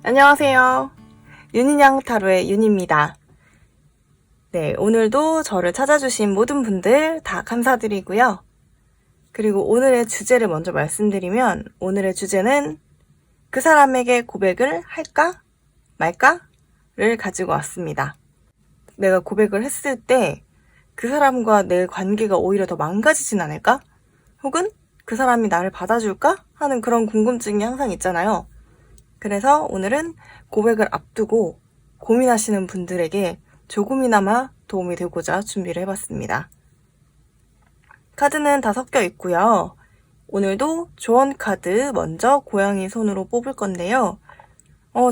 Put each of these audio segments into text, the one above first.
안녕하세요. 윤인양 타로의 윤입니다. 네, 오늘도 저를 찾아주신 모든 분들 다 감사드리고요. 그리고 오늘의 주제를 먼저 말씀드리면 오늘의 주제는 그 사람에게 고백을 할까 말까를 가지고 왔습니다. 내가 고백을 했을 때 그 사람과 내 관계가 오히려 더 망가지진 않을까? 혹은 그 사람이 나를 받아줄까? 하는 그런 궁금증이 항상 있잖아요. 그래서 오늘은 고백을 앞두고 고민하시는 분들에게 조금이나마 도움이 되고자 준비를 해봤습니다. 카드는 다 섞여 있고요. 오늘도 조언 카드 먼저 고양이 손으로 뽑을 건데요.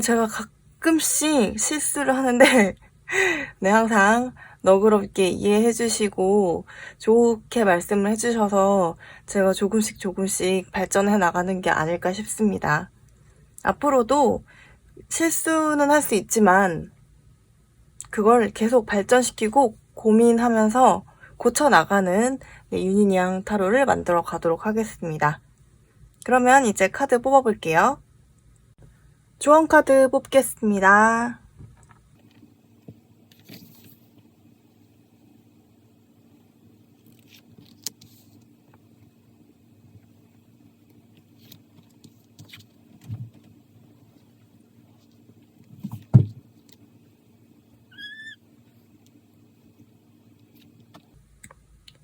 제가 가끔씩 실수를 하는데 네, 항상 너그럽게 이해해 주시고 좋게 말씀을 해주셔서 제가 조금씩 발전해 나가는 게 아닐까 싶습니다. 앞으로도 실수는 할 수 있지만 그걸 계속 발전시키고 고민하면서 고쳐나가는 윤인양 타로를 만들어 가도록 하겠습니다. 그러면 이제 카드 뽑아볼게요. 조언 카드 뽑겠습니다.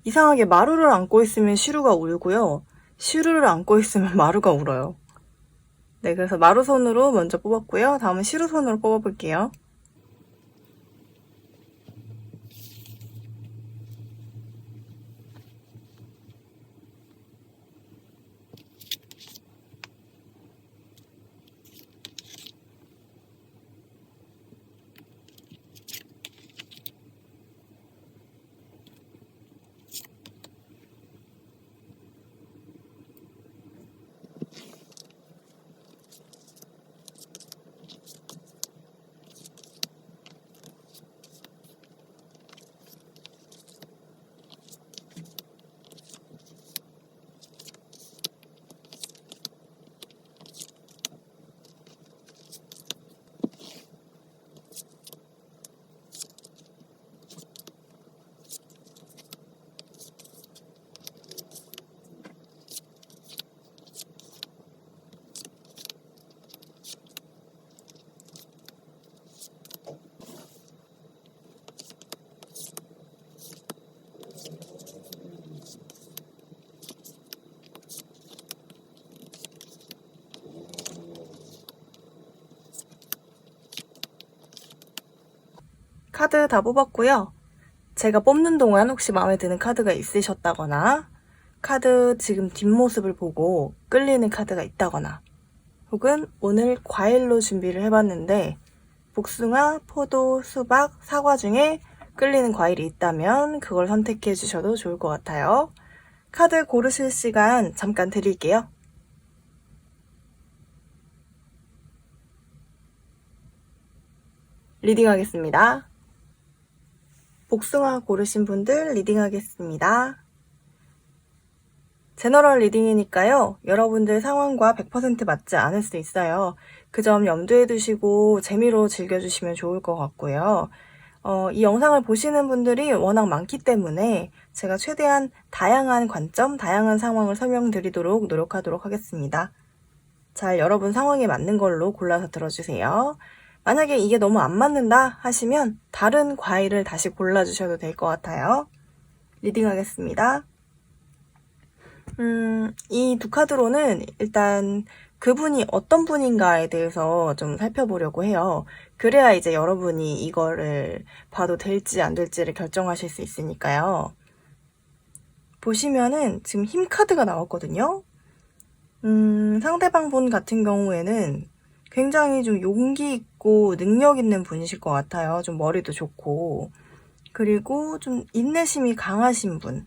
이상하게 마루를 안고 있으면 시루가 울고요. 시루를 안고 있으면 마루가 울어요. 네, 그래서 마루 손으로 먼저 뽑았고요. 다음은 시루 손으로 뽑아볼게요. 카드 다 뽑았고요. 제가 뽑는 동안 혹시 마음에 드는 카드가 있으셨다거나 카드 지금 뒷모습을 보고 끌리는 카드가 있다거나 혹은 오늘 과일로 준비를 해봤는데 복숭아, 포도, 수박, 사과 중에 끌리는 과일이 있다면 그걸 선택해 주셔도 좋을 것 같아요. 카드 고르실 시간 잠깐 드릴게요. 리딩하겠습니다. 복숭아 고르신 분들 리딩하겠습니다. 제너럴 리딩이니까요. 여러분들 상황과 100% 맞지 않을 수 있어요. 그 점 염두에 두시고 재미로 즐겨주시면 좋을 것 같고요. 이 영상을 보시는 분들이 워낙 많기 때문에 제가 최대한 다양한 관점, 다양한 상황을 설명드리도록 노력하도록 하겠습니다. 잘 여러분 상황에 맞는 걸로 골라서 들어주세요. 만약에 이게 너무 안 맞는다 하시면 다른 과일을 다시 골라주셔도 될 것 같아요. 리딩하겠습니다. 이 두 카드로는 일단 그분이 어떤 분인가에 대해서 좀 살펴보려고 해요. 그래야 이제 여러분이 이거를 봐도 될지 안 될지를 결정하실 수 있으니까요. 보시면은 지금 힘 카드가 나왔거든요. 상대방 분 같은 경우에는 굉장히 좀 용기 있고 능력 있는 분이실 것 같아요. 좀 머리도 좋고. 그리고 좀 인내심이 강하신 분.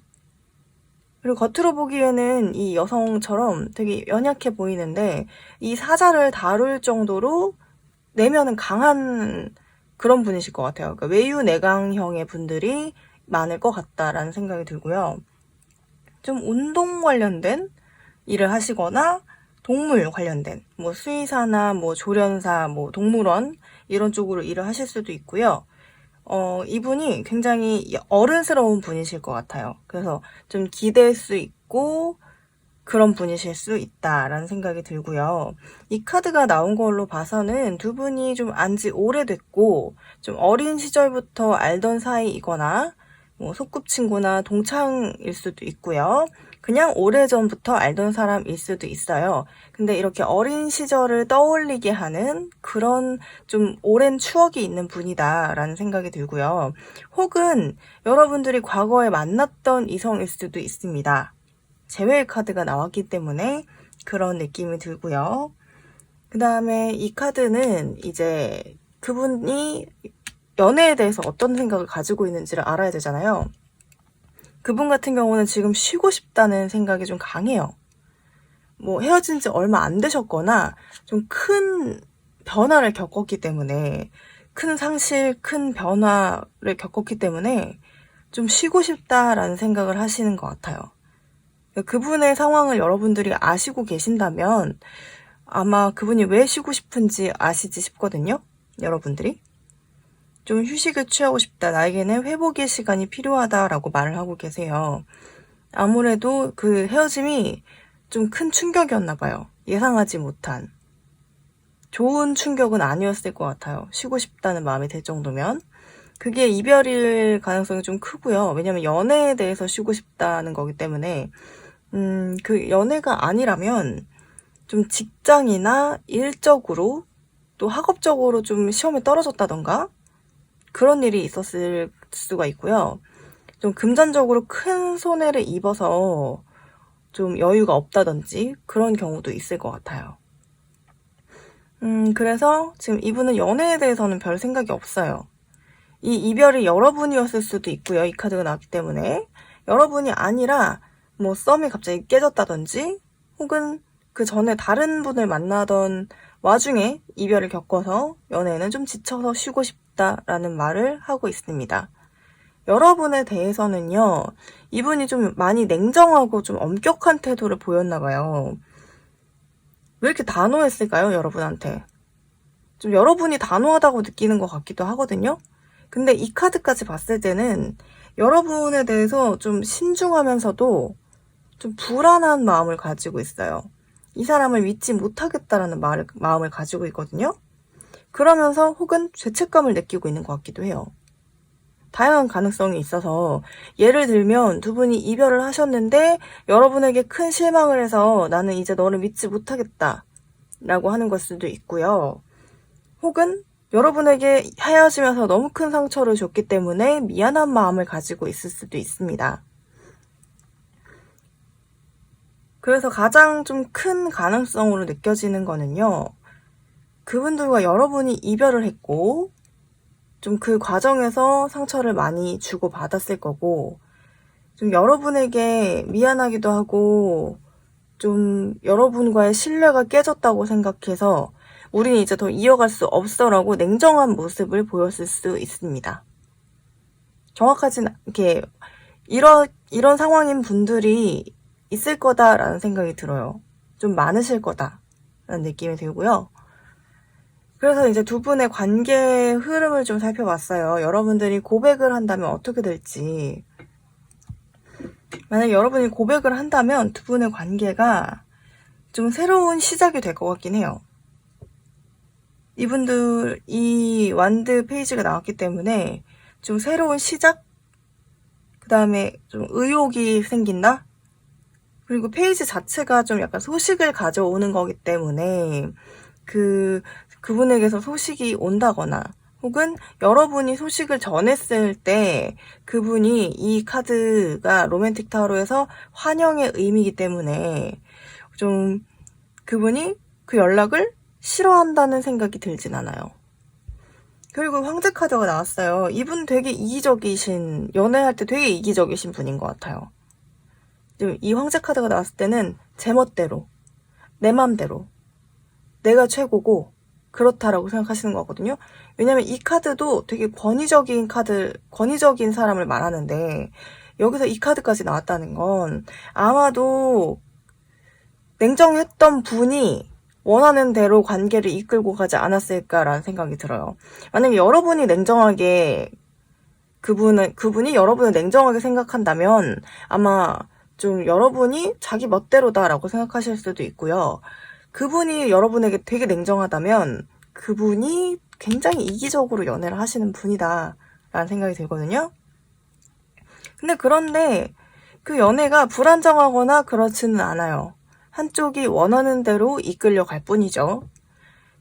그리고 겉으로 보기에는 이 여성처럼 되게 연약해 보이는데 이 사자를 다룰 정도로 내면은 강한 그런 분이실 것 같아요. 그러니까 외유내강형의 분들이 많을 것 같다라는 생각이 들고요. 좀 운동 관련된 일을 하시거나 동물 관련된 뭐 수의사나 뭐 조련사, 뭐 동물원 이런 쪽으로 일을 하실 수도 있고요. 이분이 굉장히 어른스러운 분이실 것 같아요. 그래서 좀 기댈 수 있고 그런 분이실 수 있다라는 생각이 들고요. 이 카드가 나온 걸로 봐서는 두 분이 좀 안지 오래됐고 좀 어린 시절부터 알던 사이이거나 뭐 소꿉친구나 동창일 수도 있고요. 그냥 오래전부터 알던 사람일 수도 있어요. 근데 이렇게 어린 시절을 떠올리게 하는 그런 좀 오랜 추억이 있는 분이다라는 생각이 들고요. 혹은 여러분들이 과거에 만났던 이성일 수도 있습니다. 재회의 카드가 나왔기 때문에 그런 느낌이 들고요. 그 다음에 이 카드는 이제 그분이 연애에 대해서 어떤 생각을 가지고 있는지를 알아야 되잖아요. 그분 같은 경우는 지금 쉬고 싶다는 생각이 좀 강해요. 뭐 헤어진 지 얼마 안 되셨거나 좀 큰 변화를 겪었기 때문에 큰 상실, 큰 변화를 겪었기 때문에 좀 쉬고 싶다라는 생각을 하시는 것 같아요. 그분의 상황을 여러분들이 아시고 계신다면 아마 그분이 왜 쉬고 싶은지 아시지 싶거든요. 여러분들이. 좀 휴식을 취하고 싶다. 나에게는 회복의 시간이 필요하다라고 말을 하고 계세요. 아무래도 그 헤어짐이 좀 큰 충격이었나 봐요. 예상하지 못한. 좋은 충격은 아니었을 것 같아요. 쉬고 싶다는 마음이 들 정도면. 그게 이별일 가능성이 좀 크고요. 왜냐면 연애에 대해서 쉬고 싶다는 거기 때문에 그 연애가 아니라면 좀 직장이나 일적으로 또 학업적으로 좀 시험에 떨어졌다던가 그런 일이 있었을 수가 있고요. 좀 금전적으로 큰 손해를 입어서 좀 여유가 없다든지 그런 경우도 있을 것 같아요. 그래서 지금 이분은 연애에 대해서는 별 생각이 없어요. 이 이별이 여러분이었을 수도 있고요. 이 카드가 나왔기 때문에. 여러분이 아니라 뭐 썸이 갑자기 깨졌다든지 혹은 그 전에 다른 분을 만나던 와중에 이별을 겪어서 연애는 좀 지쳐서 쉬고 싶다라는 말을 하고 있습니다. 여러분에 대해서는요, 이분이 좀 많이 냉정하고 좀 엄격한 태도를 보였나 봐요. 왜 이렇게 단호했을까요, 여러분한테? 좀 여러분이 단호하다고 느끼는 것 같기도 하거든요. 근데 이 카드까지 봤을 때는 여러분에 대해서 좀 신중하면서도 좀 불안한 마음을 가지고 있어요. 이 사람을 믿지 못하겠다라는 마음을 가지고 있거든요. 그러면서 혹은 죄책감을 느끼고 있는 것 같기도 해요. 다양한 가능성이 있어서 예를 들면 두 분이 이별을 하셨는데 여러분에게 큰 실망을 해서 나는 이제 너를 믿지 못하겠다 라고 하는 걸 수도 있고요. 혹은 여러분에게 헤어지면서 너무 큰 상처를 줬기 때문에 미안한 마음을 가지고 있을 수도 있습니다. 그래서 가장 좀 큰 가능성으로 느껴지는 거는요. 그분들과 여러분이 이별을 했고 좀 그 과정에서 상처를 많이 주고 받았을 거고 좀 여러분에게 미안하기도 하고 좀 여러분과의 신뢰가 깨졌다고 생각해서 우리는 이제 더 이어갈 수 없어라고 냉정한 모습을 보였을 수 있습니다. 정확하진 이렇게 이런 상황인 분들이 있을 거다라는 생각이 들어요. 좀 많으실 거다라는 느낌이 들고요. 그래서 이제 두 분의 관계의 흐름을 좀 살펴봤어요. 여러분들이 고백을 한다면 어떻게 될지. 만약 여러분이 고백을 한다면 두 분의 관계가 좀 새로운 시작이 될 것 같긴 해요. 이분들 이 완드 페이지가 나왔기 때문에 좀 새로운 시작? 그 다음에 좀 의욕이 생긴다? 그리고 페이지 자체가 좀 약간 소식을 가져오는 거기 때문에 그분에게서 소식이 온다거나 혹은 여러분이 소식을 전했을 때 그분이 이 카드가 로맨틱 타로에서 환영의 의미이기 때문에 좀 그분이 그 연락을 싫어한다는 생각이 들진 않아요. 그리고 황제 카드가 나왔어요. 이분 되게 이기적이신, 연애할 때 되게 이기적이신 분인 것 같아요. 이 황제 카드가 나왔을 때는 제 멋대로, 내 맘대로, 내가 최고고 그렇다라고 생각하시는 거거든요. 왜냐면 이 카드도 되게 권위적인 사람을 말하는데 여기서 이 카드까지 나왔다는 건 아마도 냉정했던 분이 원하는 대로 관계를 이끌고 가지 않았을까라는 생각이 들어요. 만약에 여러분이 냉정하게 그분이 여러분을 냉정하게 생각한다면 아마 좀 여러분이 자기 멋대로다라고 생각하실 수도 있고요. 그분이 여러분에게 되게 냉정하다면 그분이 굉장히 이기적으로 연애를 하시는 분이다 라는 생각이 들거든요. 그런데 그 연애가 불안정하거나 그렇지는 않아요. 한쪽이 원하는 대로 이끌려 갈 뿐이죠.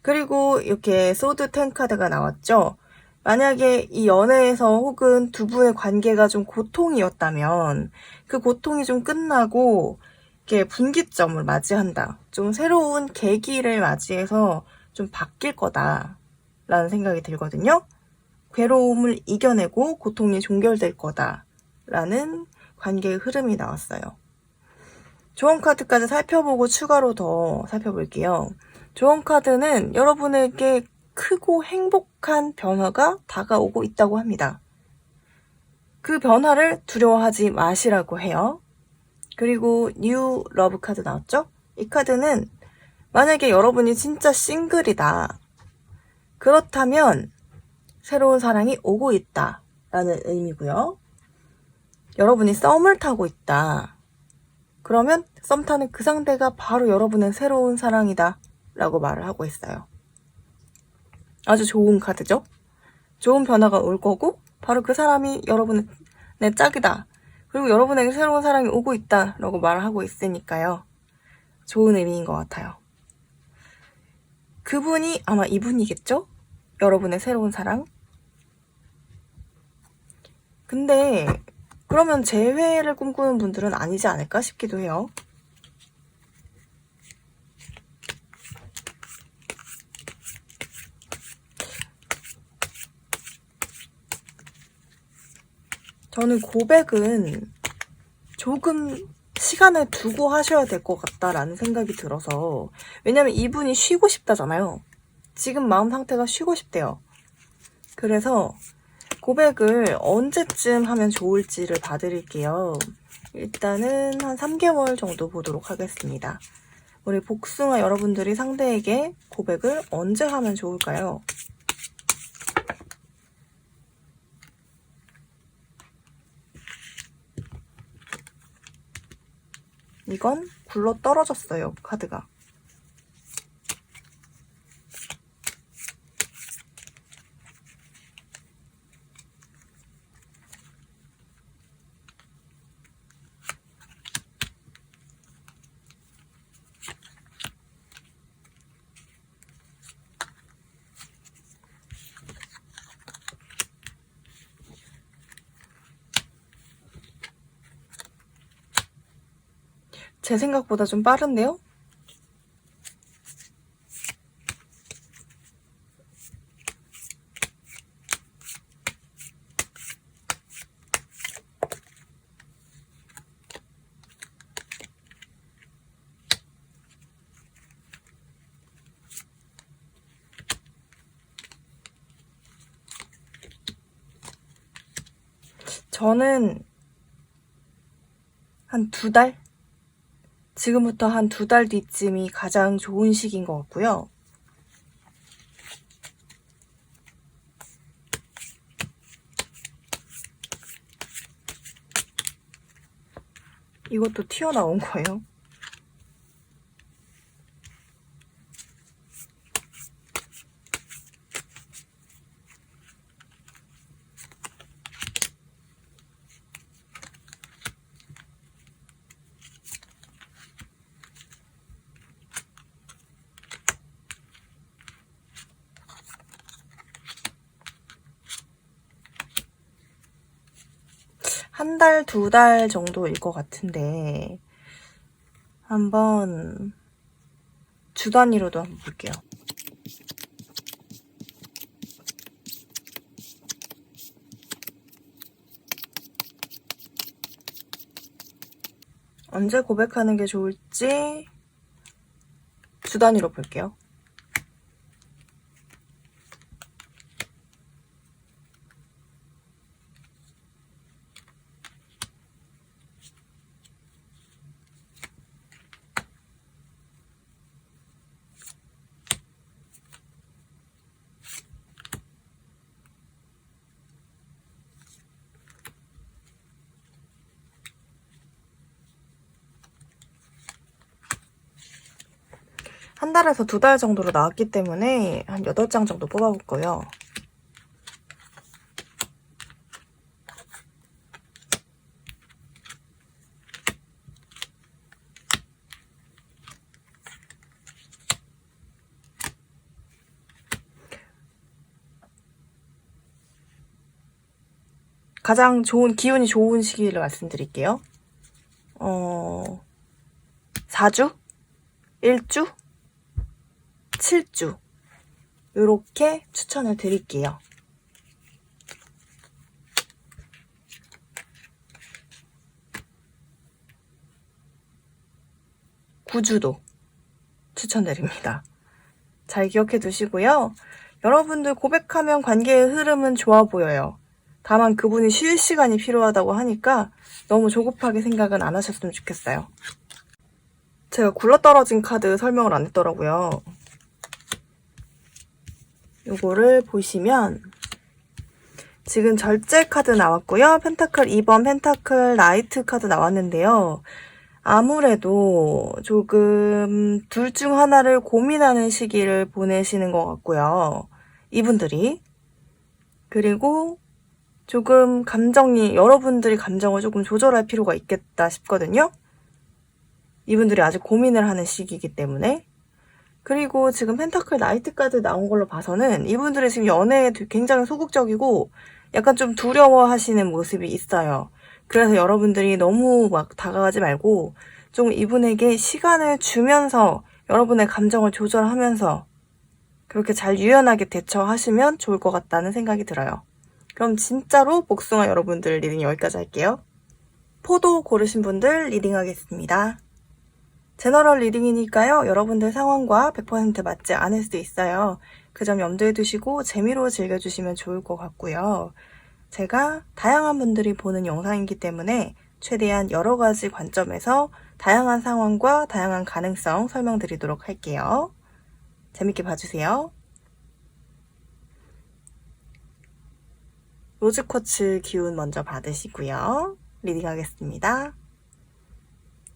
그리고 이렇게 소드 10 카드가 나왔죠. 만약에 이 연애에서 혹은 두 분의 관계가 좀 고통이었다면 그 고통이 좀 끝나고 이렇게 분기점을 맞이한다. 좀 새로운 계기를 맞이해서 좀 바뀔 거다라는 생각이 들거든요. 괴로움을 이겨내고 고통이 종결될 거다라는 관계의 흐름이 나왔어요. 조언 카드까지 살펴보고 추가로 더 살펴볼게요. 조언 카드는 여러분에게 크고 행복한 변화가 다가오고 있다고 합니다. 그 변화를 두려워하지 마시라고 해요. 그리고 뉴 러브 카드 나왔죠? 이 카드는 만약에 여러분이 진짜 싱글이다. 그렇다면 새로운 사랑이 오고 있다 라는 의미고요. 여러분이 썸을 타고 있다. 그러면 썸 타는 그 상대가 바로 여러분의 새로운 사랑이다 라고 말을 하고 있어요. 아주 좋은 카드죠? 좋은 변화가 올 거고 바로 그 사람이 여러분의 짝이다. 그리고 여러분에게 새로운 사랑이 오고 있다 라고 말을 하고 있으니까요. 좋은 의미인 것 같아요. 그분이 아마 이분이겠죠? 여러분의 새로운 사랑. 근데 그러면 재회를 꿈꾸는 분들은 아니지 않을까 싶기도 해요. 저는 고백은 조금 시간을 두고 하셔야 될 것 같다라는 생각이 들어서, 왜냐면 이분이 쉬고 싶다잖아요. 지금 마음 상태가 쉬고 싶대요. 그래서 고백을 언제쯤 하면 좋을지를 봐드릴게요. 일단은 한 3개월 정도 보도록 하겠습니다. 우리 복숭아 여러분들이 상대에게 고백을 언제 하면 좋을까요? 이건 굴러 떨어졌어요, 카드가. 제 생각보다 좀 빠른데요? 저는 한 2달? 지금부터 한 2달 뒤쯤이 가장 좋은 시기인 것 같고요. 이것도 튀어나온 거예요. 한 달, 2달 정도일 것 같은데 한번 주 단위로도 한번 볼게요. 언제 고백하는 게 좋을지 주 단위로 볼게요. 한 달에서 2달 정도로 나왔기 때문에 한 8장 정도 뽑아볼 거예요. 가장 기운이 좋은 시기를 말씀드릴게요. 4주? 1주? 7주 이렇게 추천을 드릴게요. (9주도) 추천드립니다. 잘 기억해 두시고요. 여러분들 고백하면 관계의 흐름은 좋아 보여요. 다만 그분이 쉴 시간이 필요하다고 하니까 너무 조급하게 생각은 안 하셨으면 좋겠어요. 제가 굴러떨어진 카드 설명을 안 했더라고요. 요거를 보시면 지금 절제 카드 나왔고요. 펜타클 2번 펜타클 나이트 카드 나왔는데요. 아무래도 조금 둘 중 하나를 고민하는 시기를 보내시는 것 같고요. 이분들이. 그리고 조금 여러분들이 감정을 조금 조절할 필요가 있겠다 싶거든요. 이분들이 아직 고민을 하는 시기이기 때문에. 그리고 지금 펜타클 나이트 카드 나온 걸로 봐서는 이분들이 지금 연애에 굉장히 소극적이고 약간 좀 두려워하시는 모습이 있어요. 그래서 여러분들이 너무 막 다가가지 말고 좀 이분에게 시간을 주면서 여러분의 감정을 조절하면서 그렇게 잘 유연하게 대처하시면 좋을 것 같다는 생각이 들어요. 그럼 진짜로 복숭아 여러분들 리딩 여기까지 할게요. 포도 고르신 분들 리딩하겠습니다. 제너럴 리딩이니까요. 여러분들 상황과 100% 맞지 않을 수도 있어요. 그 점 염두에 두시고 재미로 즐겨주시면 좋을 것 같고요. 제가 다양한 분들이 보는 영상이기 때문에 최대한 여러 가지 관점에서 다양한 상황과 다양한 가능성 설명드리도록 할게요. 재밌게 봐주세요. 로즈쿼츠 기운 먼저 받으시고요. 리딩하겠습니다.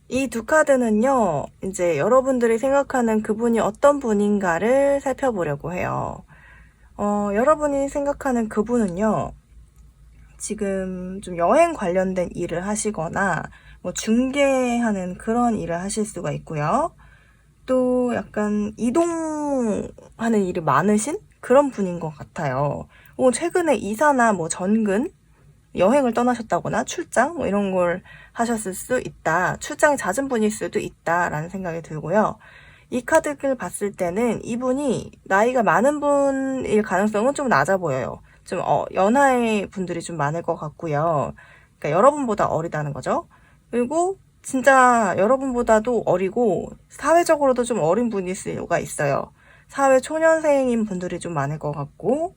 이 두 카드는요, 이제 여러분들이 생각하는 그분이 어떤 분인가를 살펴보려고 해요. 여러분이 생각하는 그분은요, 지금 좀 여행 관련된 일을 하시거나, 뭐 중개하는 그런 일을 하실 수가 있고요. 또 약간 이동하는 일이 많으신 그런 분인 것 같아요. 최근에 이사나 뭐 전근, 여행을 떠나셨다거나 출장 뭐 이런 걸 하셨을 수 있다. 출장이 잦은 분일 수도 있다라는 생각이 들고요. 이 카드를 봤을 때는 이분이 나이가 많은 분일 가능성은 좀 낮아 보여요. 좀 연하의 분들이 좀 많을 것 같고요. 그러니까 여러분보다 어리다는 거죠. 그리고 진짜 여러분보다도 어리고 사회적으로도 좀 어린 분일 수가 있어요. 사회 초년생인 분들이 좀 많을 것 같고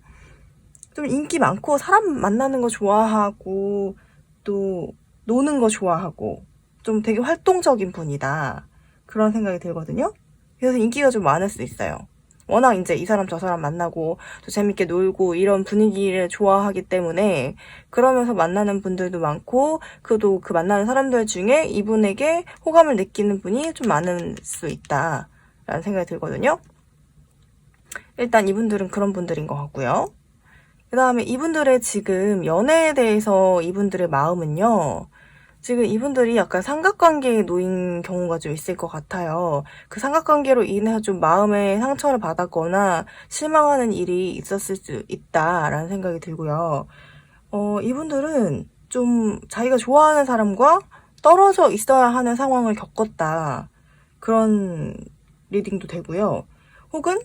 좀 인기 많고 사람 만나는 거 좋아하고 또 노는 거 좋아하고 좀 되게 활동적인 분이다. 그런 생각이 들거든요. 그래서 인기가 좀 많을 수 있어요. 워낙 이제 이 사람 저 사람 만나고 또 재밌게 놀고 이런 분위기를 좋아하기 때문에 그러면서 만나는 분들도 많고 그도 그 만나는 사람들 중에 이분에게 호감을 느끼는 분이 좀 많을 수 있다라는 생각이 들거든요. 일단 이분들은 그런 분들인 것 같고요. 그 다음에 이분들의 지금 연애에 대해서 이분들의 마음은요. 지금 이분들이 약간 삼각관계에 놓인 경우가 좀 있을 것 같아요. 그 삼각관계로 인해서 좀 마음에 상처를 받았거나 실망하는 일이 있었을 수 있다라는 생각이 들고요. 이분들은 좀 자기가 좋아하는 사람과 떨어져 있어야 하는 상황을 겪었다. 그런 리딩도 되고요. 혹은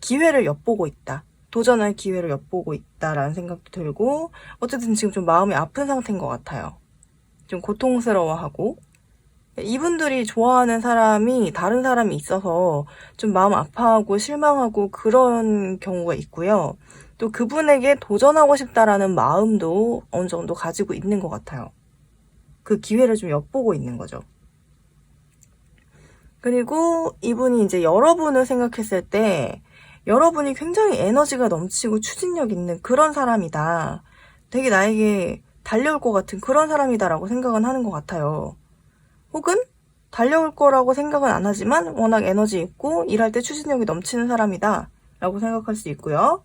기회를 엿보고 있다. 도전할 기회를 엿보고 있다라는 생각도 들고 어쨌든 지금 좀 마음이 아픈 상태인 것 같아요. 좀 고통스러워하고 이분들이 좋아하는 사람이 다른 사람이 있어서 좀 마음 아파하고 실망하고 그런 경우가 있고요. 또 그분에게 도전하고 싶다라는 마음도 어느 정도 가지고 있는 것 같아요. 그 기회를 좀 엿보고 있는 거죠. 그리고 이분이 이제 여러분을 생각했을 때 여러분이 굉장히 에너지가 넘치고 추진력 있는 그런 사람이다. 되게 나에게 달려올 것 같은 그런 사람이다라고 생각은 하는 것 같아요. 혹은 달려올 거라고 생각은 안 하지만 워낙 에너지 있고 일할 때 추진력이 넘치는 사람이다 라고 생각할 수 있고요.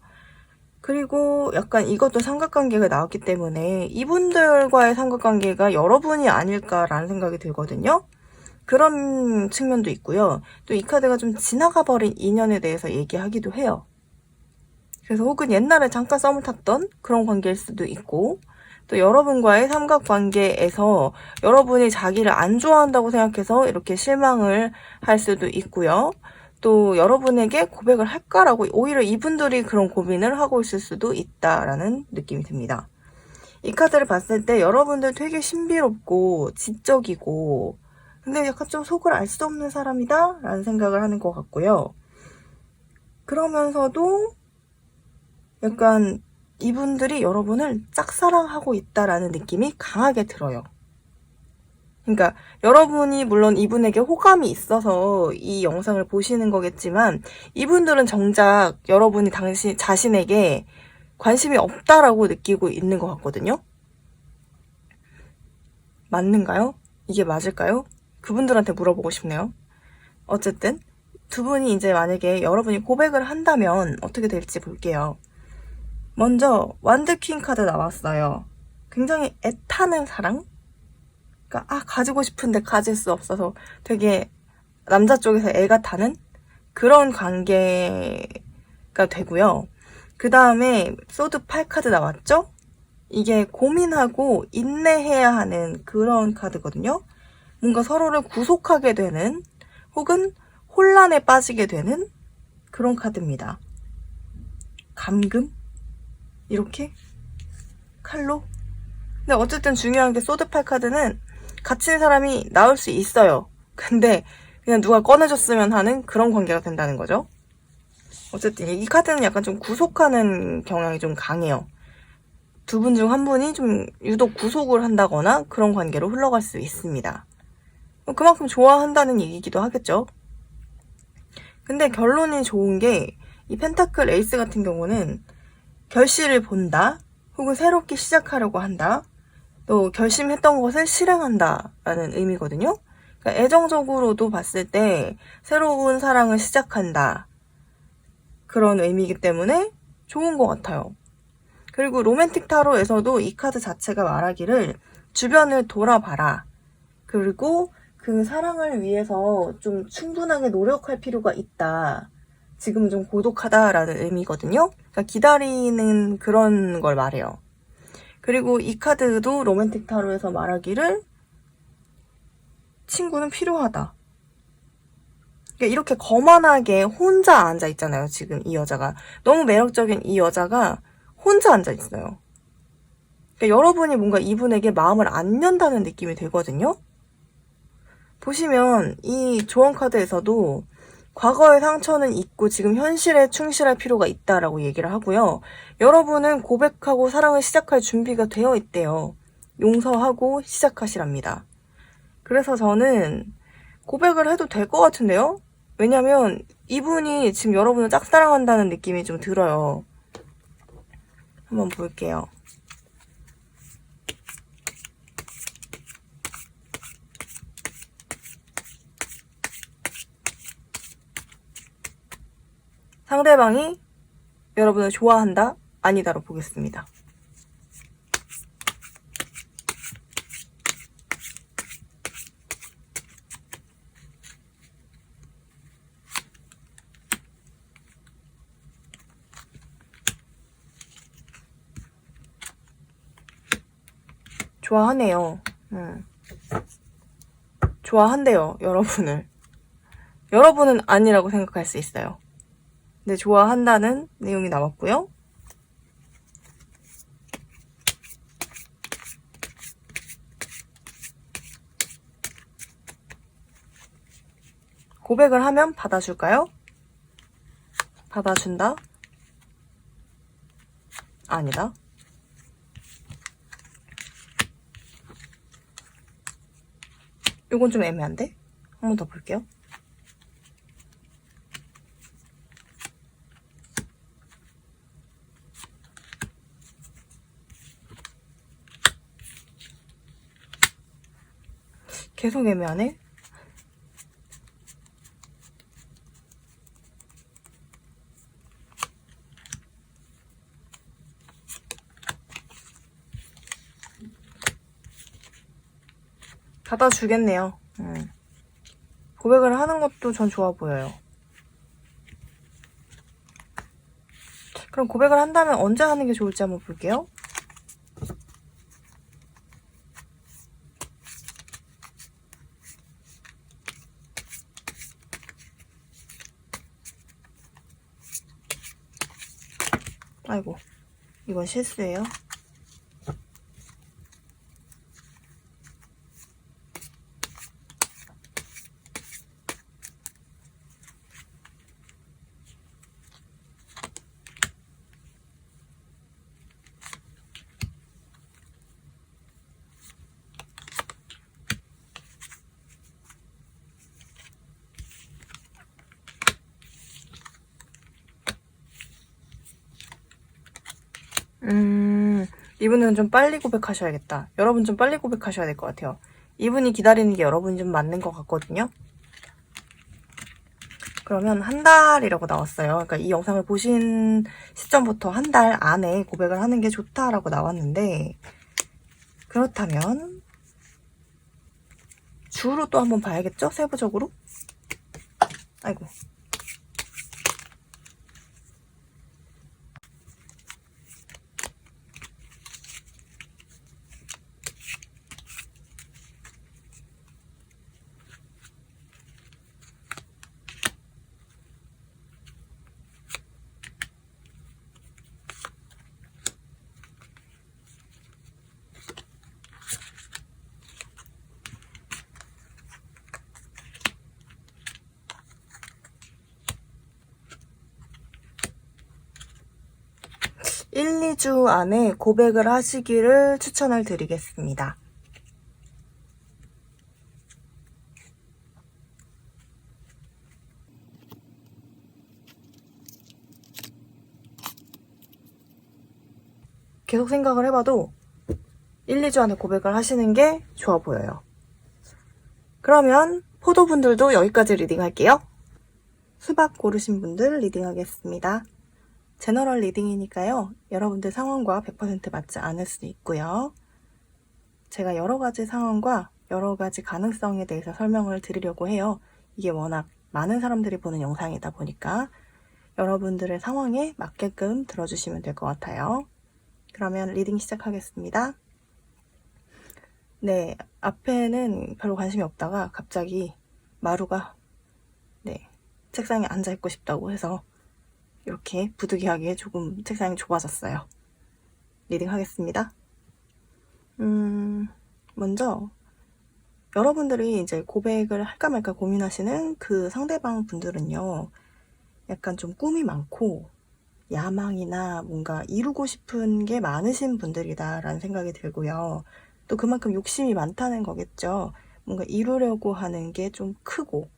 그리고 약간 이것도 삼각관계가 나왔기 때문에 이분들과의 삼각관계가 여러분이 아닐까라는 생각이 들거든요. 그런 측면도 있고요. 또 이 카드가 좀 지나가 버린 인연에 대해서 얘기하기도 해요. 그래서 혹은 옛날에 잠깐 썸을 탔던 그런 관계일 수도 있고, 또 여러분과의 삼각관계에서 여러분이 자기를 안 좋아한다고 생각해서 이렇게 실망을 할 수도 있고요. 또 여러분에게 고백을 할까라고 오히려 이분들이 그런 고민을 하고 있을 수도 있다라는 느낌이 듭니다. 이 카드를 봤을 때 여러분들 되게 신비롭고 지적이고 근데 약간 좀 속을 알 수 없는 사람이다 라는 생각을 하는 것 같고요. 그러면서도 약간 이분들이 여러분을 짝사랑하고 있다라는 느낌이 강하게 들어요. 그러니까 여러분이 물론 이분에게 호감이 있어서 이 영상을 보시는 거겠지만 이분들은 정작 여러분이 당신 자신에게 관심이 없다라고 느끼고 있는 것 같거든요. 맞는가요? 이게 맞을까요? 그분들한테 물어보고 싶네요. 어쨌든 두 분이 이제 만약에 여러분이 고백을 한다면 어떻게 될지 볼게요. 먼저 완드퀸 카드 나왔어요. 굉장히 애타는 사랑? 그러니까 가지고 싶은데 가질 수 없어서 되게 남자 쪽에서 애가 타는 그런 관계가 되고요. 그 다음에 소드 8카드 나왔죠? 이게 고민하고 인내해야 하는 그런 카드거든요. 뭔가 서로를 구속하게 되는 혹은 혼란에 빠지게 되는 그런 카드입니다. 감금? 이렇게? 칼로? 근데 어쨌든 중요한 게 소드팔 카드는 갇힌 사람이 나올 수 있어요. 근데 그냥 누가 꺼내줬으면 하는 그런 관계가 된다는 거죠. 어쨌든 이 카드는 약간 좀 구속하는 경향이 좀 강해요. 두 분 중 한 분이 좀 유독 구속을 한다거나 그런 관계로 흘러갈 수 있습니다. 그만큼 좋아한다는 얘기기도 하겠죠. 근데 결론이 좋은 게 이 펜타클 에이스 같은 경우는 결실을 본다 혹은 새롭게 시작하려고 한다 또 결심했던 것을 실행한다 라는 의미거든요. 그러니까 애정적으로도 봤을 때 새로운 사랑을 시작한다 그런 의미이기 때문에 좋은 것 같아요. 그리고 로맨틱 타로에서도 이 카드 자체가 말하기를 주변을 돌아봐라. 그리고 그 사랑을 위해서 좀 충분하게 노력할 필요가 있다. 지금은 좀 고독하다라는 의미거든요. 그러니까 기다리는 그런 걸 말해요. 그리고 이 카드도 로맨틱 타로에서 말하기를 친구는 필요하다. 그러니까 이렇게 거만하게 혼자 앉아 있잖아요. 지금 이 여자가. 너무 매력적인 이 여자가 혼자 앉아 있어요. 그러니까 여러분이 뭔가 이분에게 마음을 안 연다는 느낌이 들거든요. 보시면 이 조언 카드에서도 과거의 상처는 잊고 지금 현실에 충실할 필요가 있다라고 얘기를 하고요. 여러분은 고백하고 사랑을 시작할 준비가 되어 있대요. 용서하고 시작하시랍니다. 그래서 저는 고백을 해도 될 것 같은데요? 왜냐면 이분이 지금 여러분을 짝사랑한다는 느낌이 좀 들어요. 한번 볼게요. 상대방이 여러분을 좋아한다? 아니다로 보겠습니다. 좋아하네요. 좋아한대요, 여러분을. 여러분은 아니라고 생각할 수 있어요. 근데 좋아한다는 내용이 나왔고요. 고백을 하면 받아줄까요? 받아준다? 아니다. 이건 좀 애매한데? 한 번 더 볼게요. 계속 애매하네? 받아주겠네요. 고백을 하는 것도 전 좋아 보여요. 그럼 고백을 한다면 언제 하는 게 좋을지 한번 볼게요. 아이고, 이건 실수예요. 이분은 좀 빨리 고백하셔야겠다. 여러분 좀 빨리 고백하셔야 될 것 같아요. 이분이 기다리는 게 여러분이 좀 맞는 것 같거든요. 그러면 한 달이라고 나왔어요. 그러니까 이 영상을 보신 시점부터 한 달 안에 고백을 하는 게 좋다라고 나왔는데, 그렇다면 주로 또 한번 봐야겠죠? 세부적으로? 아이고. (1, 2주) 안에 고백을 하시기를 추천을 드리겠습니다. 계속 생각을 해봐도 1, 2주 안에 고백을 하시는 게 좋아 보여요. 그러면 포도분들도 여기까지 리딩할게요. 수박 고르신 분들 리딩하겠습니다. 제너럴 리딩이니까요. 여러분들 상황과 100% 맞지 않을 수도 있고요. 제가 여러 가지 상황과 여러 가지 가능성에 대해서 설명을 드리려고 해요. 이게 워낙 많은 사람들이 보는 영상이다 보니까 여러분들의 상황에 맞게끔 들어주시면 될 것 같아요. 그러면 리딩 시작하겠습니다. 네, 앞에는 별로 관심이 없다가 갑자기 마루가 책상에 앉아있고 싶다고 해서 이렇게 부득이하게 조금 책상이 좁아졌어요. 리딩 하겠습니다. 먼저 여러분들이 이제 고백을 할까 말까 고민하시는 그 상대방 분들은요, 약간 좀 꿈이 많고 야망이나 뭔가 이루고 싶은 게 많으신 분들이다라는 생각이 들고요. 또 그만큼 욕심이 많다는 거겠죠. 뭔가 이루려고 하는 게 좀 크고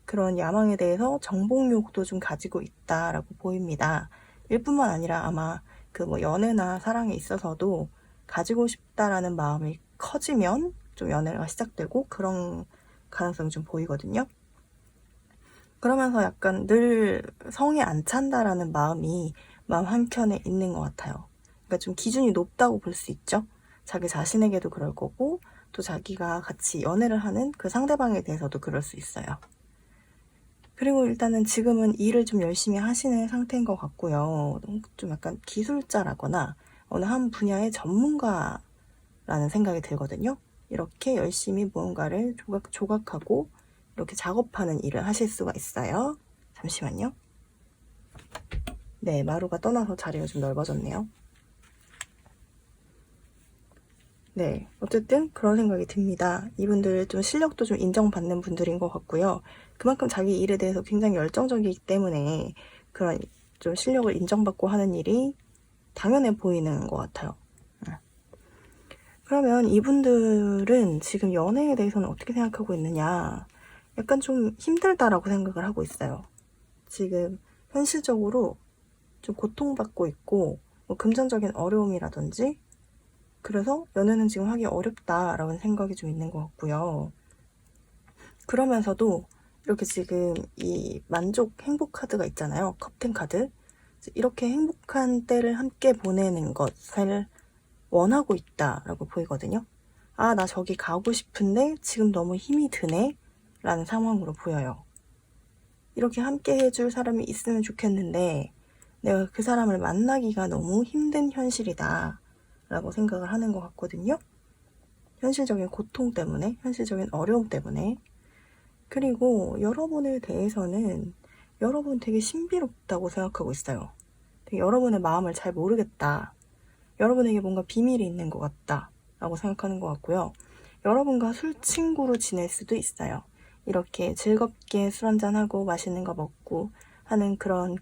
그런 야망에 대해서 정복욕도 좀 가지고 있다라고 보입니다. 일뿐만 아니라 아마 그 뭐 연애나 사랑에 있어서도 가지고 싶다라는 마음이 커지면 좀 연애가 시작되고 그런 가능성이 좀 보이거든요. 그러면서 약간 늘 성에 안 찬다라는 마음이 마음 한켠에 있는 것 같아요. 그러니까 좀 기준이 높다고 볼 수 있죠. 자기 자신에게도 그럴 거고 또 자기가 같이 연애를 하는 그 상대방에 대해서도 그럴 수 있어요. 그리고 일단은 지금은 일을 좀 열심히 하시는 상태인 것 같고요. 좀 약간 기술자라거나 어느 한 분야의 전문가라는 생각이 들거든요. 이렇게 열심히 무언가를 조각하고 이렇게 작업하는 일을 하실 수가 있어요. 잠시만요. 네, 마루가 떠나서 자리가 좀 넓어졌네요. 네, 어쨌든 그런 생각이 듭니다. 이분들 좀 실력도 좀 인정받는 분들인 것 같고요. 그만큼 자기 일에 대해서 굉장히 열정적이기 때문에 그런 좀 실력을 인정받고 하는 일이 당연해 보이는 것 같아요. 그러면 이분들은 지금 연애에 대해서는 어떻게 생각하고 있느냐? 약간 좀 힘들다라고 생각을 하고 있어요. 지금 현실적으로 좀 고통받고 있고 뭐 금전적인 어려움이라든지 그래서 연애는 지금 하기 어렵다라는 생각이 좀 있는 것 같고요. 그러면서도 이렇게 지금 이 만족 행복 카드가 있잖아요. 컵텐 카드. 이렇게 행복한 때를 함께 보내는 것을 원하고 있다라고 보이거든요. 아, 나 저기 가고 싶은데 지금 너무 힘이 드네? 라는 상황으로 보여요. 이렇게 함께 해줄 사람이 있으면 좋겠는데 내가 그 사람을 만나기가 너무 힘든 현실이다 라고 생각을 하는 것 같거든요. 현실적인 고통 때문에, 현실적인 어려움 때문에. 그리고 여러분에 대해서는 여러분 되게 신비롭다고 생각하고 있어요. 되게 여러분의 마음을 잘 모르겠다. 여러분에게 뭔가 비밀이 있는 것 같다 라고 생각하는 것 같고요. 여러분과 술 친구로 지낼 수도 있어요. 이렇게 즐겁게 술 한잔하고 맛있는 거 먹고 하는 그런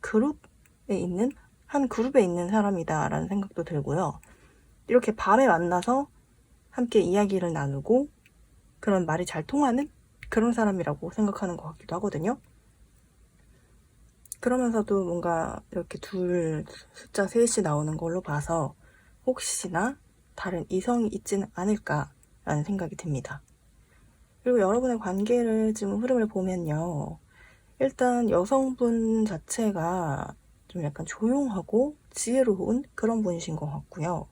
한 그룹에 있는 사람이다 라는 생각도 들고요. 이렇게 밤에 만나서 함께 이야기를 나누고 그런 말이 잘 통하는 그런 사람이라고 생각하는 것 같기도 하거든요. 그러면서도 뭔가 이렇게 숫자 셋이 나오는 걸로 봐서 혹시나 다른 이성이 있지는 않을까라는 생각이 듭니다. 그리고 여러분의 관계를 지금 흐름을 보면요. 일단 여성분 자체가 좀 약간 조용하고 지혜로운 그런 분이신 것 같고요.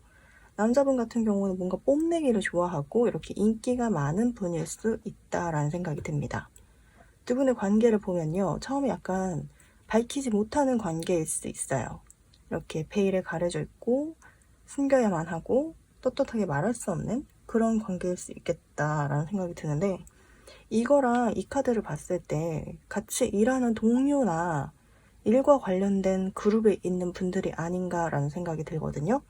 남자분 같은 경우는 뭔가 뽐내기를 좋아하고 이렇게 인기가 많은 분일 수 있다라는 생각이 듭니다. 두 분의 관계를 보면요. 처음에 약간 밝히지 못하는 관계일 수 있어요. 이렇게 베일에 가려져 있고 숨겨야만 하고 떳떳하게 말할 수 없는 그런 관계일 수 있겠다라는 생각이 드는데 이거랑 이 카드를 봤을 때 같이 일하는 동료나 일과 관련된 그룹에 있는 분들이 아닌가라는 생각이 들거든요.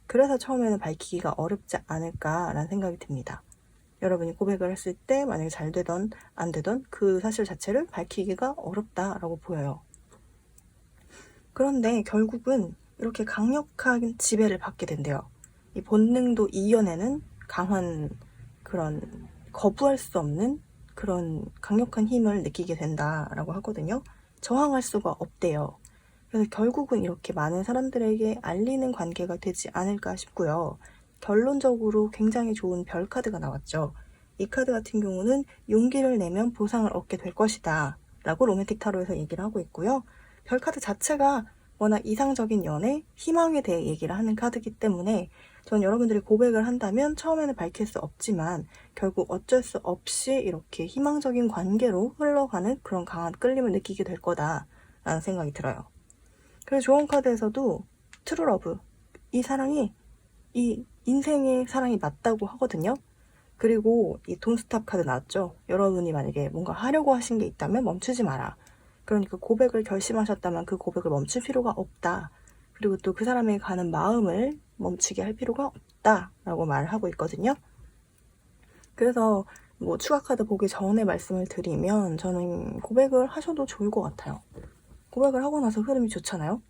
그래서 처음에는 밝히기가 어렵지 않을까라는 생각이 듭니다. 여러분이 고백을 했을 때 만약에 잘 되던 안 되던 그 사실 자체를 밝히기가 어렵다라고 보여요. 그런데 결국은 이렇게 강력한 지배를 받게 된대요. 이 본능도 이겨내는 강한 그런 거부할 수 없는 그런 강력한 힘을 느끼게 된다라고 하거든요. 저항할 수가 없대요. 그래서 결국은 이렇게 많은 사람들에게 알리는 관계가 되지 않을까 싶고요. 결론적으로 굉장히 좋은 별 카드가 나왔죠. 이 카드 같은 경우는 용기를 내면 보상을 얻게 될 것이다 라고 로맨틱 타로에서 얘기를 하고 있고요. 별 카드 자체가 워낙 이상적인 연애, 희망에 대해 얘기를 하는 카드이기 때문에 전 여러분들이 고백을 한다면 처음에는 밝힐 수 없지만 결국 어쩔 수 없이 이렇게 희망적인 관계로 흘러가는 그런 강한 끌림을 느끼게 될 거다라는 생각이 들어요. 그래서 조언 카드에서도 트루러브, 이 사랑이 이 인생의 사랑이 맞다고 하거든요. 그리고 이 돈스탑 카드 나왔죠. 여러분이 만약에 뭔가 하려고 하신 게 있다면 멈추지 마라. 그러니까 고백을 결심하셨다면 그 고백을 멈출 필요가 없다. 그리고 또 그 사람에게 가는 마음을 멈추게 할 필요가 없다라고 말을 하고 있거든요. 그래서 뭐 추가 카드 보기 전에 말씀을 드리면 저는 고백을 하셔도 좋을 것 같아요. 고백을 하고 나서 흐름이 좋잖아요.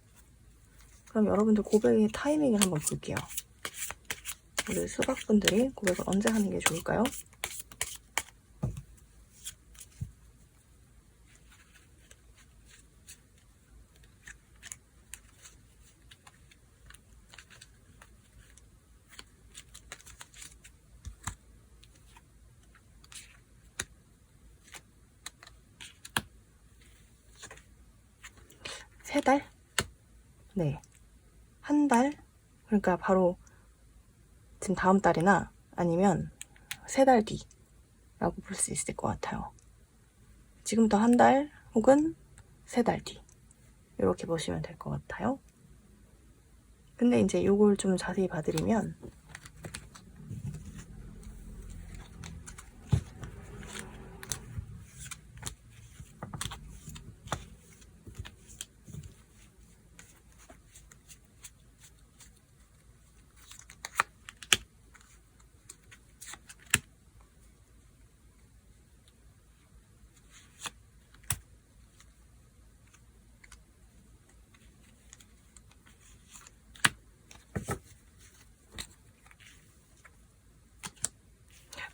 그럼 여러분들 고백의 타이밍을 한번 볼게요. 우리 수박분들이 고백을 언제 하는 게 좋을까요? 세 달? 네. 한 달? 그러니까 바로 지금 다음 달이나 아니면 세 달 뒤라고 볼 수 있을 것 같아요. 지금부터 한 달 혹은 세 달 뒤. 이렇게 보시면 될 것 같아요. 근데 이제 이걸 좀 자세히 봐드리면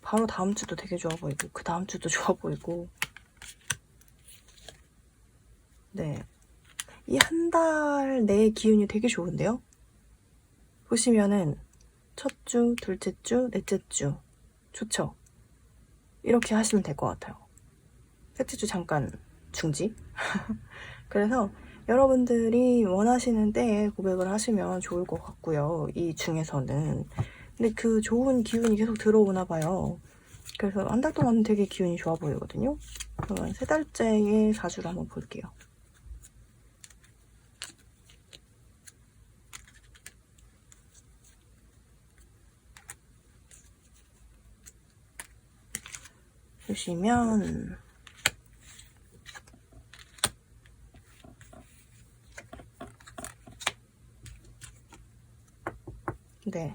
바로 다음 주도 되게 좋아 보이고 그 다음 주도 좋아 보이고 네, 이 한 달 내의 기운이 되게 좋은데요? 보시면은 첫 주, 둘째 주, 넷째 주 좋죠? 이렇게 하시면 될 것 같아요. 셋째 주 잠깐 중지. 그래서 여러분들이 원하시는 때에 고백을 하시면 좋을 것 같고요. 이 중에서는 근데 그 좋은 기운이 계속 들어오나 봐요. 그래서 한 달 동안 되게 기운이 좋아 보이거든요. 그러면 3달째의 사주를 한번 볼게요. 보시면 네,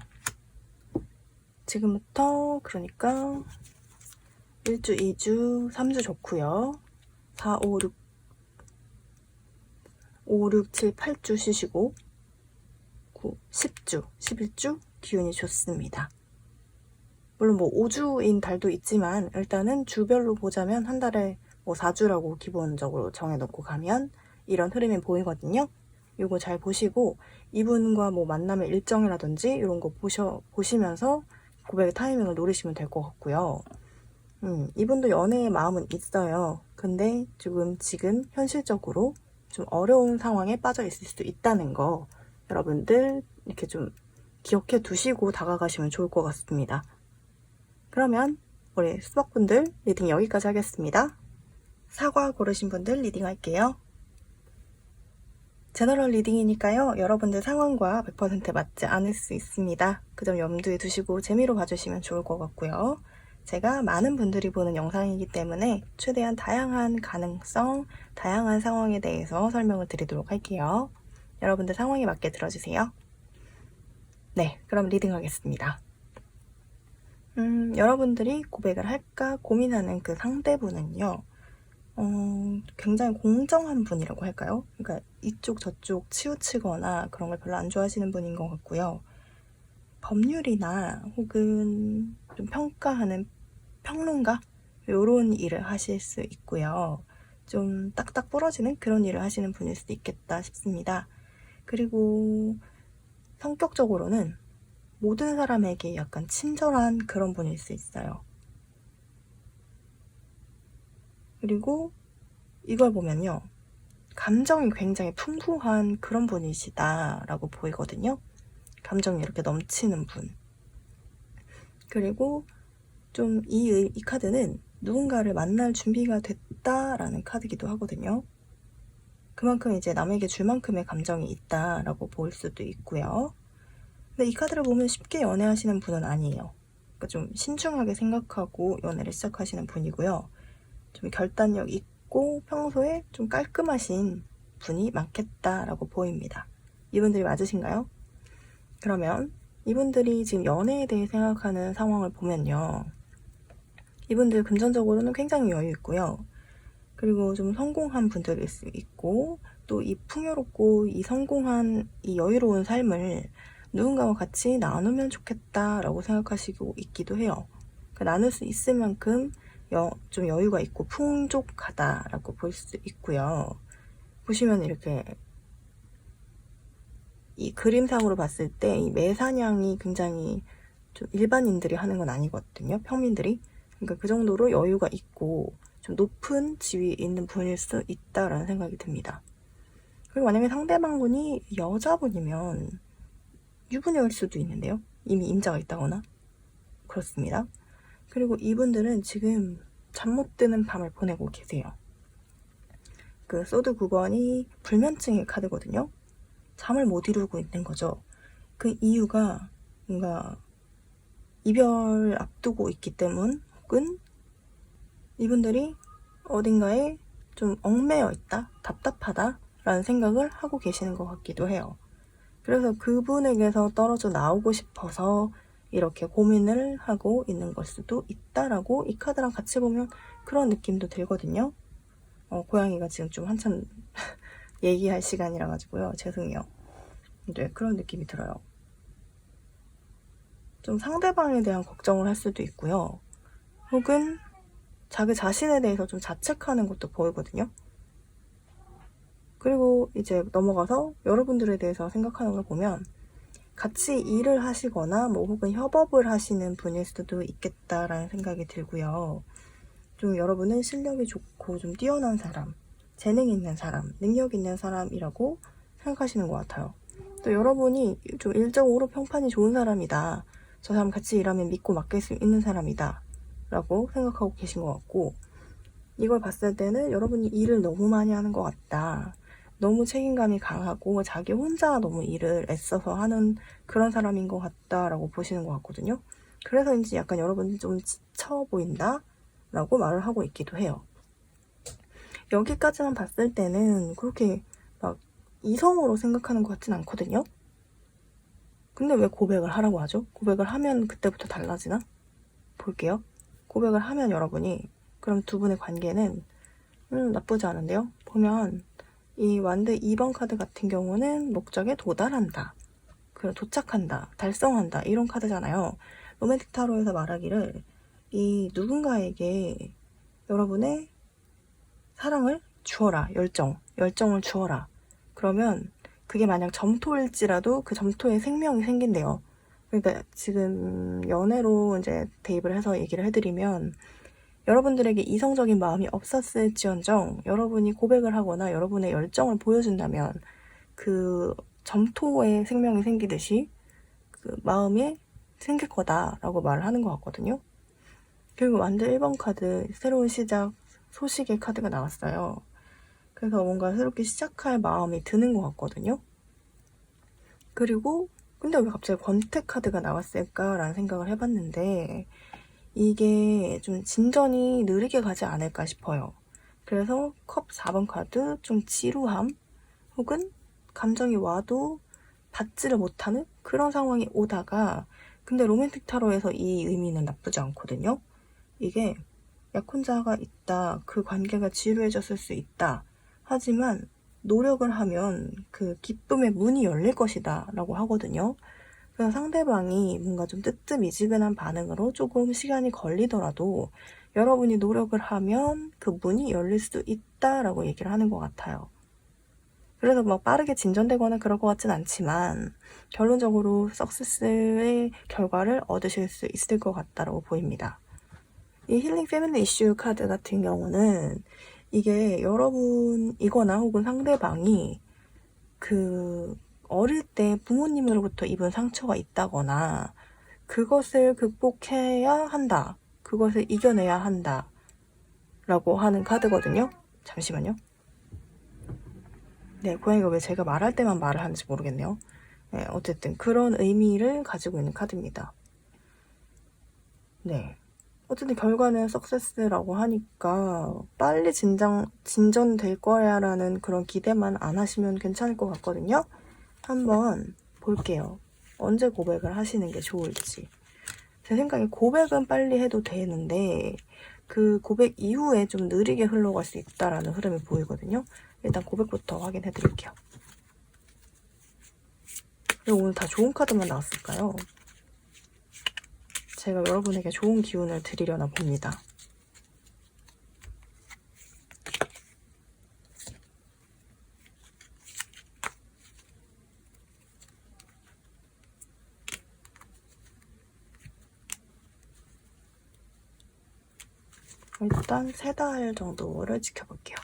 지금부터 그러니까 1주, 2주, 3주 좋고요. 4, 5, 6, 5, 6, 7, 8주 쉬시고 9, 10주, 11주 기운이 좋습니다. 물론 뭐 5주인 달도 있지만 일단은 주별로 보자면 한 달에 뭐 4주라고 기본적으로 정해놓고 가면 이런 흐름이 보이거든요. 이거 잘 보시고 이분과 뭐 만남의 일정이라든지 이런 거 보시면서 고백의 타이밍을 노리시면 될 것 같고요. 이분도 연애의 마음은 있어요. 근데 지금 현실적으로 좀 어려운 상황에 빠져 있을 수도 있다는 거 여러분들 이렇게 좀 기억해 두시고 다가가시면 좋을 것 같습니다. 그러면 우리 수박분들 리딩 여기까지 하겠습니다. 사과 고르신 분들 리딩 할게요. 제너럴 리딩이니까요. 여러분들 상황과 100% 맞지 않을 수 있습니다. 그 점 염두에 두시고 재미로 봐주시면 좋을 것 같고요. 제가 많은 분들이 보는 영상이기 때문에 최대한 다양한 가능성, 다양한 상황에 대해서 설명을 드리도록 할게요. 여러분들 상황에 맞게 들어주세요. 네, 그럼 리딩 하겠습니다. 여러분들이 고백을 할까 고민하는 그 상대분은요. 굉장히 공정한 분이라고 할까요? 그러니까 이쪽 저쪽 치우치거나 그런 걸 별로 안 좋아하시는 분인 것 같고요. 법률이나 혹은 좀 평가하는 평론가? 이런 일을 하실 수 있고요. 좀 딱딱 부러지는 그런 일을 하시는 분일 수도 있겠다 싶습니다. 그리고 성격적으로는 모든 사람에게 약간 친절한 그런 분일 수 있어요. 그리고 이걸 보면요. 감정이 굉장히 풍부한 그런 분이시다라고 보이거든요. 감정이 이렇게 넘치는 분. 그리고 좀 이 카드는 누군가를 만날 준비가 됐다라는 카드기도 하거든요. 그만큼 이제 남에게 줄 만큼의 감정이 있다라고 볼 수도 있고요. 근데 이 카드를 보면 쉽게 연애하시는 분은 아니에요. 그러니까 좀 신중하게 생각하고 연애를 시작하시는 분이고요. 좀 결단력 있고 평소에 좀 깔끔하신 분이 많겠다라고 보입니다. 이분들이 맞으신가요? 그러면 이분들이 지금 연애에 대해 생각하는 상황을 보면요. 이분들 금전적으로는 굉장히 여유 있고요. 그리고 좀 성공한 분들일 수 있고 또 이 풍요롭고 이 성공한 이 여유로운 삶을 누군가와 같이 나누면 좋겠다라고 생각하시고 있기도 해요. 그러니까 나눌 수 있을 만큼 좀 여유가 있고 풍족하다라고 볼 수 있고요. 보시면 이렇게 이 그림상으로 봤을 때 이 매사냥이 굉장히 좀 일반인들이 하는 건 아니거든요. 평민들이. 그러니까 그 정도로 여유가 있고 좀 높은 지위에 있는 분일 수 있다라는 생각이 듭니다. 그리고 만약에 상대방분이 여자분이면 유부녀일 수도 있는데요. 이미 임자가 있다거나 그렇습니다. 그리고 이분들은 지금 잠 못 드는 밤을 보내고 계세요. 그 소드 9번이 불면증의 카드거든요. 잠을 못 이루고 있는 거죠. 그 이유가 뭔가 이별 앞두고 있기 때문 혹은 이분들이 어딘가에 좀 얽매여 있다, 답답하다 라는 생각을 하고 계시는 것 같기도 해요. 그래서 그분에게서 떨어져 나오고 싶어서 이렇게 고민을 하고 있는 걸 수도 있다라고 이 카드랑 같이 보면 그런 느낌도 들거든요. 고양이가 지금 좀 한참 얘기할 시간이라 가지고요. 죄송해요. 네, 그런 느낌이 들어요. 좀 상대방에 대한 걱정을 할 수도 있고요. 혹은 자기 자신에 대해서 좀 자책하는 것도 보이거든요. 그리고 이제 넘어가서 여러분들에 대해서 생각하는 걸 보면 같이 일을 하시거나 뭐 혹은 협업을 하시는 분일 수도 있겠다라는 생각이 들고요. 좀 여러분은 실력이 좋고 좀 뛰어난 사람, 재능 있는 사람, 능력 있는 사람이라고 생각하시는 것 같아요. 또 여러분이 좀 일적으로 평판이 좋은 사람이다. 저 사람 같이 일하면 믿고 맡길 수 있는 사람이다 라고 생각하고 계신 것 같고, 이걸 봤을 때는 여러분이 일을 너무 많이 하는 것 같다, 너무 책임감이 강하고 자기 혼자 너무 일을 애써서 하는 그런 사람인 것 같다라고 보시는 것 같거든요. 그래서인지 약간 여러분이 좀 지쳐 보인다 라고 말을 하고 있기도 해요. 여기까지만 봤을 때는 그렇게 막 이성으로 생각하는 것 같진 않거든요. 근데 왜 고백을 하라고 하죠? 고백을 하면 그때부터 달라지나? 볼게요. 고백을 하면 여러분이, 그럼 두 분의 관계는 나쁘지 않은데요. 보면 이 완드 2번 카드 같은 경우는 목적에 도달한다, 도착한다, 달성한다 이런 카드잖아요. 로맨틱 타로에서 말하기를 이 누군가에게 여러분의 사랑을 주어라, 열정을 주어라. 그러면 그게 만약 점토일지라도 그 점토에 생명이 생긴대요. 그러니까 지금 연애로 이제 대입을 해서 얘기를 해드리면, 여러분들에게 이성적인 마음이 없었을지언정 여러분이 고백을 하거나 여러분의 열정을 보여준다면 그 점토에 생명이 생기듯이 그 마음이 생길 거다라고 말을 하는 것 같거든요. 그리고 완드 1번 카드, 새로운 시작, 소식의 카드가 나왔어요. 그래서 뭔가 새롭게 시작할 마음이 드는 것 같거든요. 그리고 근데 왜 갑자기 권태 카드가 나왔을까라는 생각을 해봤는데, 이게 좀 진전이 느리게 가지 않을까 싶어요. 그래서 컵 4번 카드, 좀 지루함 혹은 감정이 와도 받지를 못하는 그런 상황이 오다가, 근데 로맨틱 타로에서 이 의미는 나쁘지 않거든요. 이게 약혼자가 있다, 그 관계가 지루해졌을 수 있다, 하지만 노력을 하면 그 기쁨의 문이 열릴 것이다 라고 하거든요. 그래서 상대방이 뭔가 좀 뜨뜻미지근한 반응으로 조금 시간이 걸리더라도 여러분이 노력을 하면 그 문이 열릴 수도 있다라고 얘기를 하는 것 같아요. 그래서 막 빠르게 진전되거나 그럴 것 같진 않지만 결론적으로 석세스의 결과를 얻으실 수 있을 것 같다고 보입니다. 이 힐링 패밀리 이슈 카드 같은 경우는 이게 여러분이거나 혹은 상대방이 그 어릴 때 부모님으로부터 입은 상처가 있다거나 그것을 극복해야 한다, 그것을 이겨내야 한다 라고 하는 카드거든요. 잠시만요. 네, 고양이가 왜 제가 말할 때만 말을 하는지 모르겠네요. 네, 어쨌든 그런 의미를 가지고 있는 카드입니다. 네, 어쨌든 결과는 석세스라고 하니까 빨리 진전될 거야 라는 그런 기대만 안 하시면 괜찮을 것 같거든요. 한번 볼게요. 언제 고백을 하시는 게 좋을지. 제 생각에 고백은 빨리 해도 되는데 그 고백 이후에 좀 느리게 흘러갈 수 있다라는 흐름이 보이거든요. 일단 고백부터 확인해 드릴게요. 왜 오늘 다 좋은 카드만 나왔을까요? 제가 여러분에게 좋은 기운을 드리려나 봅니다. 일단 3달 정도를 지켜볼게요.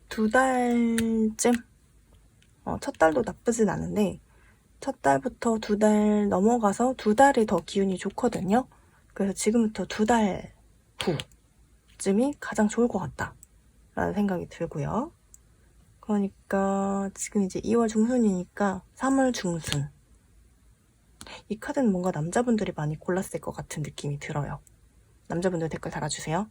두 달쯤? 첫 달도 나쁘진 않은데 첫 달부터 2달 넘어가서 2달이 더 기운이 좋거든요. 그래서 지금부터 2달 후쯤이 가장 좋을 것 같다 라는 생각이 들고요. 그러니까 지금 이제 2월 중순이니까 3월 중순. 이 카드는 뭔가 남자분들이 많이 골랐을 것 같은 느낌이 들어요. 남자분들 댓글 달아주세요.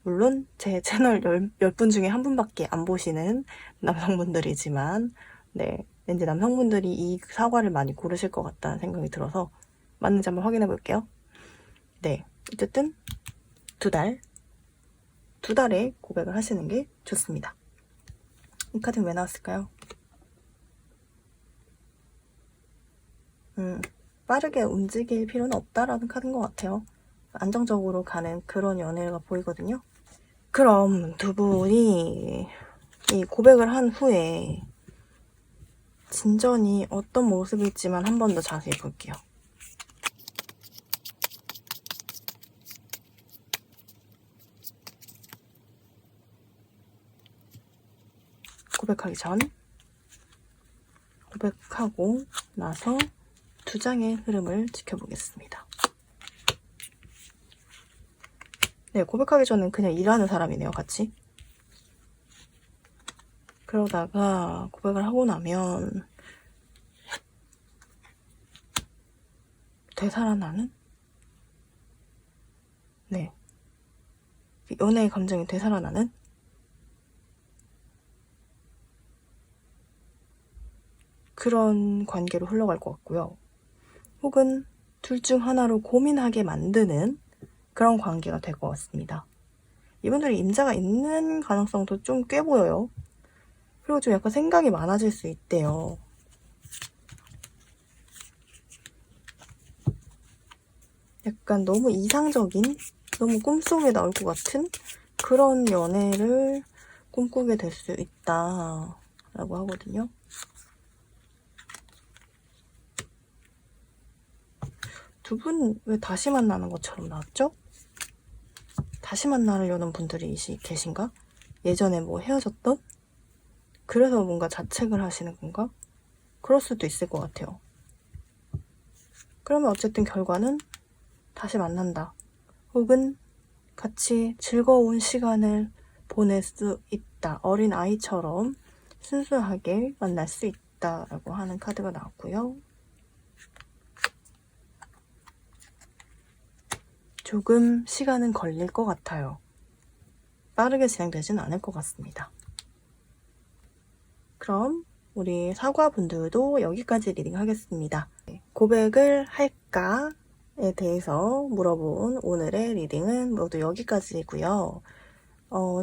물론 제 채널 10분 중에 한 분밖에 안 보시는 남성분들이지만, 네, 왠지 남성분들이 이 사과를 많이 고르실 것 같다는 생각이 들어서 맞는지 한번 확인해 볼게요. 네, 어쨌든 2달에 고백을 하시는 게 좋습니다. 이 카드는 왜 나왔을까요? 빠르게 움직일 필요는 없다라는 카드인 것 같아요. 안정적으로 가는 그런 연애가 보이거든요. 그럼 두 분이 이 고백을 한 후에 진전이 어떤 모습일지만 한 번 더 자세히 볼게요. 고백하기 전, 고백하고 나서 두 장의 흐름을 지켜보겠습니다. 네, 고백하기 전엔 그냥 일하는 사람이네요, 같이. 그러다가 고백을 하고 나면 되살아나는? 네. 연애의 감정이 되살아나는? 그런 관계로 흘러갈 것 같고요. 혹은 둘 중 하나로 고민하게 만드는 그런 관계가 될 것 같습니다. 이분들이 임자가 있는 가능성도 좀 꽤 보여요. 그리고 좀 약간 생각이 많아질 수 있대요. 약간 너무 이상적인, 너무 꿈속에 나올 것 같은 그런 연애를 꿈꾸게 될 수 있다 라고 하거든요. 두 분 왜 다시 만나는 것처럼 나왔죠? 다시 만나려는 분들이 계신가? 예전에 뭐 헤어졌던? 그래서 뭔가 자책을 하시는 건가? 그럴 수도 있을 것 같아요. 그러면 어쨌든 결과는 다시 만난다. 혹은 같이 즐거운 시간을 보낼 수 있다. 어린 아이처럼 순수하게 만날 수 있다라고 하는 카드가 나왔고요. 조금 시간은 걸릴 것 같아요. 빠르게 진행되진 않을 것 같습니다. 그럼 우리 사과분들도 여기까지 리딩 하겠습니다. 고백을 할까에 대해서 물어본 오늘의 리딩은 모두 여기까지고요.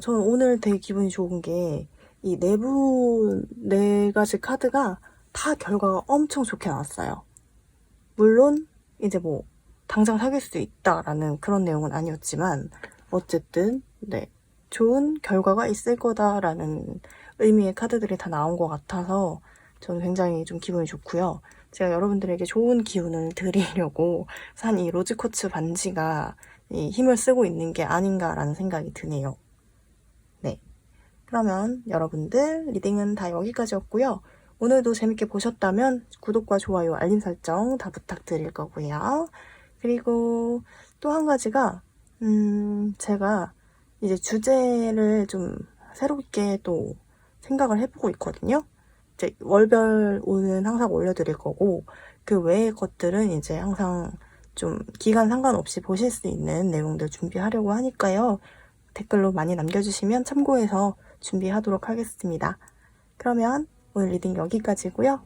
저는 오늘 되게 기분이 좋은 게 이 네 가지 카드가 다 결과가 엄청 좋게 나왔어요. 물론 이제 뭐 당장 사귈 수 있다라는 그런 내용은 아니었지만 어쨌든 네, 좋은 결과가 있을 거다라는 의미의 카드들이 다 나온 것 같아서 저는 굉장히 좀 기분이 좋고요. 제가 여러분들에게 좋은 기운을 드리려고 산 이 로즈쿼츠 반지가 이 힘을 쓰고 있는 게 아닌가라는 생각이 드네요. 네, 그러면 여러분들 리딩은 다 여기까지였고요. 오늘도 재밌게 보셨다면 구독과 좋아요, 알림 설정 다 부탁드릴 거고요. 그리고 또 한 가지가 제가 이제 주제를 좀 새롭게 또 생각을 해보고 있거든요. 이제 월별 오는 항상 올려드릴 거고 그 외의 것들은 이제 항상 좀 기간 상관없이 보실 수 있는 내용들 준비하려고 하니까요. 댓글로 많이 남겨주시면 참고해서 준비하도록 하겠습니다. 그러면 오늘 리딩 여기까지고요.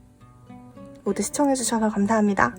모두 시청해주셔서 감사합니다.